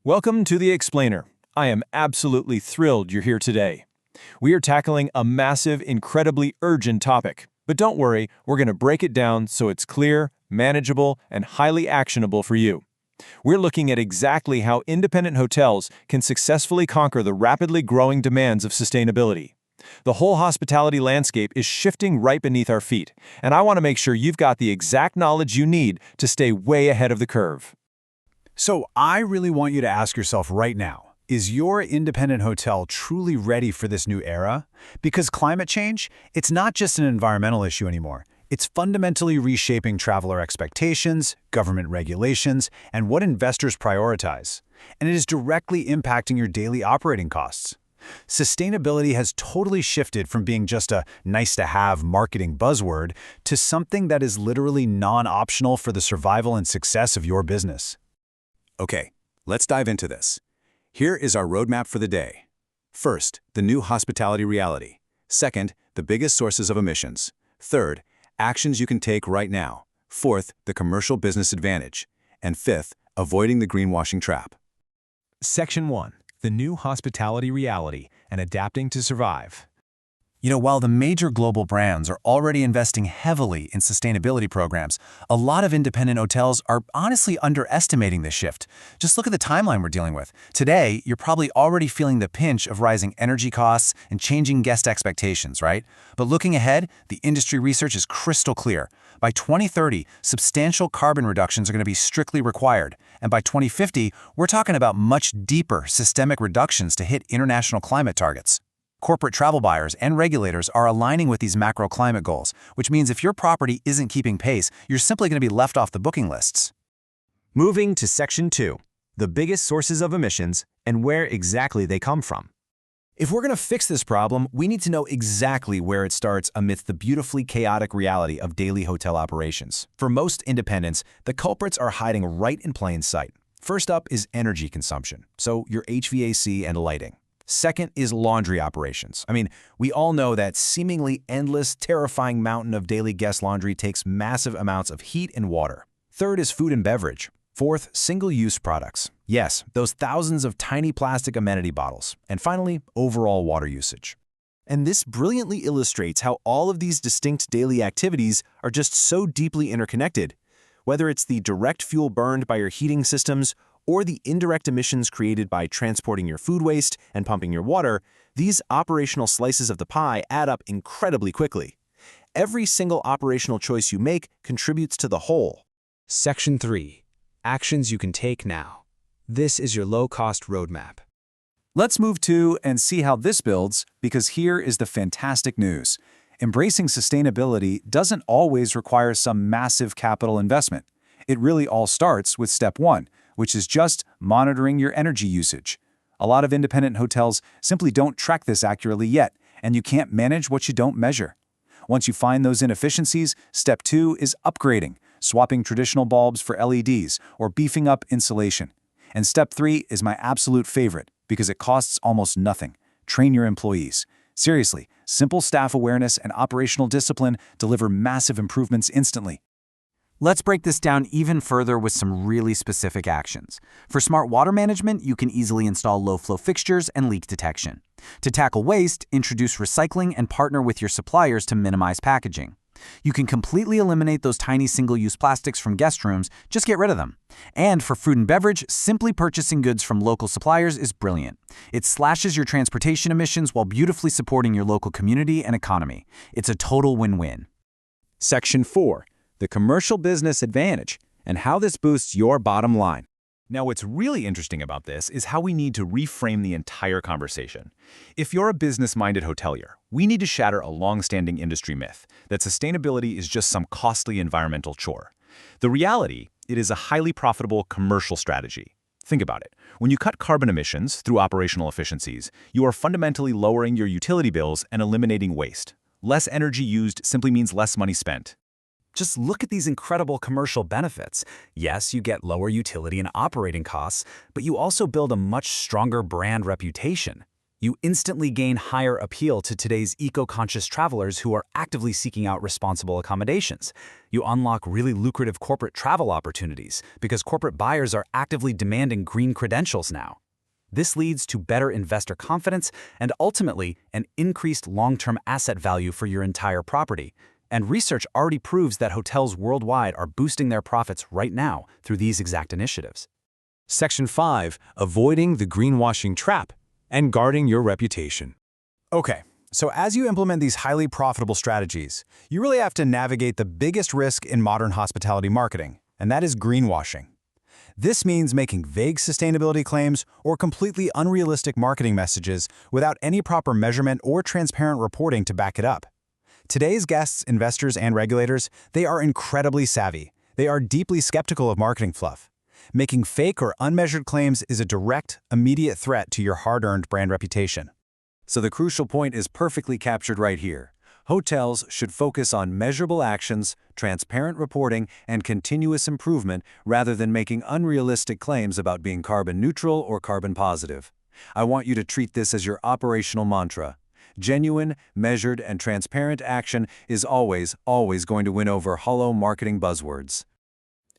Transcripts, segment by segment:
Welcome to The Explainer. I am absolutely thrilled you're here today. We are tackling a massive, incredibly urgent topic. But don't worry, we're going to break it down so it's clear, manageable, and highly actionable for you. We're looking at exactly how independent hotels can successfully conquer the rapidly growing demands of sustainability. The whole hospitality landscape is shifting right beneath our feet, and I want to make sure you've got the exact knowledge you need to stay way ahead of the curve. So I really want you to ask yourself right now, is your independent hotel truly ready for this new era? Because climate change, it's not just an environmental issue anymore. It's fundamentally reshaping traveler expectations, government regulations, and what investors prioritize. And it is directly impacting your daily operating costs. Sustainability has totally shifted from being just a nice-to-have marketing buzzword to something that is literally non-optional for the survival and success of your business. Okay, let's dive into this. Here is our roadmap for the day. First, the new hospitality reality. Second, the biggest sources of emissions. Third, actions you can take right now. Fourth, the commercial business advantage. And fifth, avoiding the greenwashing trap. Section 1. The new hospitality reality and adapting to survive. While the major global brands are already investing heavily in sustainability programs, a lot of independent hotels are honestly underestimating this shift. Just look at the timeline we're dealing with. Today, you're probably already feeling the pinch of rising energy costs and changing guest expectations, right? But looking ahead, the industry research is crystal clear. By 2030, substantial carbon reductions are going to be strictly required. And by 2050, we're talking about much deeper systemic reductions to hit international climate targets. Corporate travel buyers and regulators are aligning with these macro climate goals, which means if your property isn't keeping pace, you're simply going to be left off the booking lists. Moving to Section 2. The biggest sources of emissions and where exactly they come from. If we're going to fix this problem, we need to know exactly where it starts amidst the beautifully chaotic reality of daily hotel operations. For most independents, the culprits are hiding right in plain sight. First up is energy consumption, so your HVAC and lighting. Second is laundry operations. We all know that seemingly endless, terrifying mountain of daily guest laundry takes massive amounts of heat and water. Third is food and beverage. Fourth, single-use products. Yes, those thousands of tiny plastic amenity bottles. And finally, overall water usage. And this brilliantly illustrates how all of these distinct daily activities are just so deeply interconnected. Whether it's the direct fuel burned by your heating systems or the indirect emissions created by transporting your food waste and pumping your water, these operational slices of the pie add up incredibly quickly. Every single operational choice you make contributes to the whole. Section 3. Actions you can take now. This is your low-cost roadmap. Let's move to and see how this builds, because here is the fantastic news. Embracing sustainability doesn't always require some massive capital investment. It really all starts with step 1, which is just monitoring your energy usage. A lot of independent hotels simply don't track this accurately yet, and you can't manage what you don't measure. Once you find those inefficiencies, step 2 is upgrading, swapping traditional bulbs for LEDs or beefing up insulation. And step 3 is my absolute favorite because it costs almost nothing. Train your employees. Seriously, simple staff awareness and operational discipline deliver massive improvements instantly. Let's break this down even further with some really specific actions. For smart water management, you can easily install low-flow fixtures and leak detection. To tackle waste, introduce recycling and partner with your suppliers to minimize packaging. You can completely eliminate those tiny single-use plastics from guest rooms, just get rid of them. And for food and beverage, simply purchasing goods from local suppliers is brilliant. It slashes your transportation emissions while beautifully supporting your local community and economy. It's a total win-win. Section 4. The commercial business advantage and how this boosts your bottom line. Now, what's really interesting about this is how we need to reframe the entire conversation. If you're a business-minded hotelier, we need to shatter a long-standing industry myth that sustainability is just some costly environmental chore. The reality, it is a highly profitable commercial strategy. Think about it. When you cut carbon emissions through operational efficiencies, you are fundamentally lowering your utility bills and eliminating waste. Less energy used simply means less money spent. Just look at these incredible commercial benefits. Yes, you get lower utility and operating costs, but you also build a much stronger brand reputation. You instantly gain higher appeal to today's eco-conscious travelers who are actively seeking out responsible accommodations. You unlock really lucrative corporate travel opportunities because corporate buyers are actively demanding green credentials now. This leads to better investor confidence and ultimately an increased long-term asset value for your entire property. And research already proves that hotels worldwide are boosting their profits right now through these exact initiatives. Section 5. Avoiding the greenwashing trap and guarding your reputation. Okay, so as you implement these highly profitable strategies, you really have to navigate the biggest risk in modern hospitality marketing, and that is greenwashing. This means making vague sustainability claims or completely unrealistic marketing messages without any proper measurement or transparent reporting to back it up. Today's guests, investors, and regulators, they are incredibly savvy. They are deeply skeptical of marketing fluff. Making fake or unmeasured claims is a direct, immediate threat to your hard-earned brand reputation. So the crucial point is perfectly captured right here. Hotels should focus on measurable actions, transparent reporting, and continuous improvement rather than making unrealistic claims about being carbon neutral or carbon positive. I want you to treat this as your operational mantra. Genuine, measured, and transparent action is always going to win over hollow marketing buzzwords.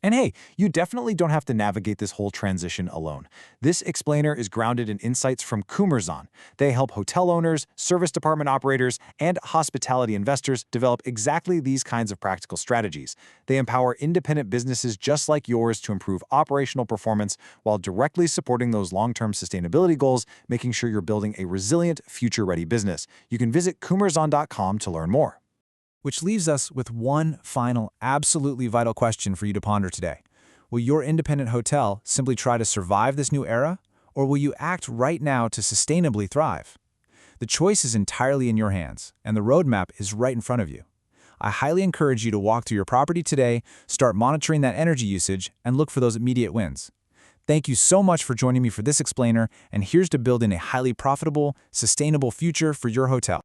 And hey, you definitely don't have to navigate this whole transition alone. This explainer is grounded in insights from Kumerzon. They help hotel owners, service department operators, and hospitality investors develop exactly these kinds of practical strategies. They empower independent businesses just like yours to improve operational performance while directly supporting those long-term sustainability goals, making sure you're building a resilient, future-ready business. You can visit Kumerzon.com to learn more. Which leaves us with one final, absolutely vital question for you to ponder today. Will your independent hotel simply try to survive this new era, or will you act right now to sustainably thrive? The choice is entirely in your hands, and the roadmap is right in front of you. I highly encourage you to walk through your property today, start monitoring that energy usage, and look for those immediate wins. Thank you so much for joining me for this explainer, and here's to building a highly profitable, sustainable future for your hotel.